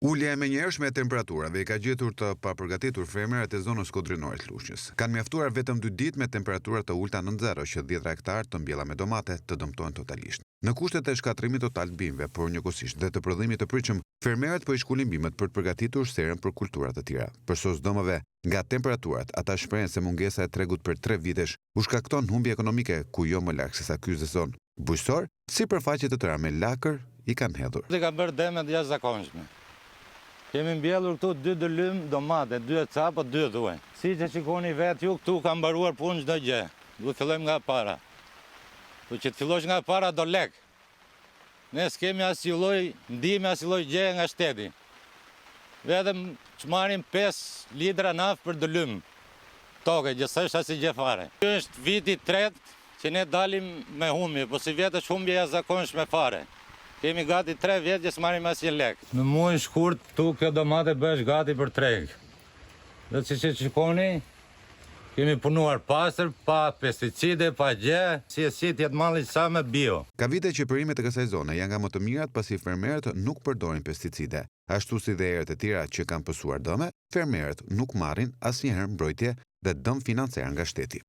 Ulja e menjëhershme e temperaturave i ka gjetur të papërgatitur fermerët e zonës kodrinore të Lushnjës. Kanë mjaftuar vetëm 2 ditë me temperatura të ulta nën zero që 10 hektarë të mbjella me domate të dëmtojnë totalisht. Në kushtet e shkatrimit total të bimëve, por njëkohësisht dhe të prodhimit të pritshëm, fermerët po i shkullin bimët për të përgatitur serën për kultura të tjera. Për sos dëmëve nga temperaturat, ata shprehen se mungesa e tregut për 3 vitesh u shkakton humbje ekonomike ku jo më lart se sa ky sezon. Bujqësor, sipërfaqe të tëra me lakër i kanë hedhur. Ka bërë demet jashtëzakonshme. Kemi mbjellur këtu 2 dëlym domate, 2 capa, 2 dhuaj. Si që shikoni vetë ju, këtu ka mbaruar punë çdo gjë. Duhet fillojmë nga para. Po që të fillosh nga para do lek. Ne s'kemi asnjë lloj ndihme, asnjë lloj gjëje nga shteti. Vetëm që marrim 5 litra naftë për dëlym. Toke, gjithsesi asnjë gjë fare. Ky është viti i tretë që ne dalim me humbje, po si vjet është humbje jashtëzakonshme fare. Kemi gati 3 vjetë që s'marim asnjë lek. Në muajin shkurt, tu kjo domate bëhesh gati për treg. Dhe që shikoni, kemi punuar pastër, pa pesticide, pa gjë, si jetë malli sa me bio. Ka vite që perimet e kësaj zone janë nga më të mirat pasi fermerët nuk përdorin pesticide. Ashtu si dhe erët e tjera që kanë pësuar dëme, fermerët nuk marrin asnjëherë mbrojtje dhe dëm financiar nga shteti.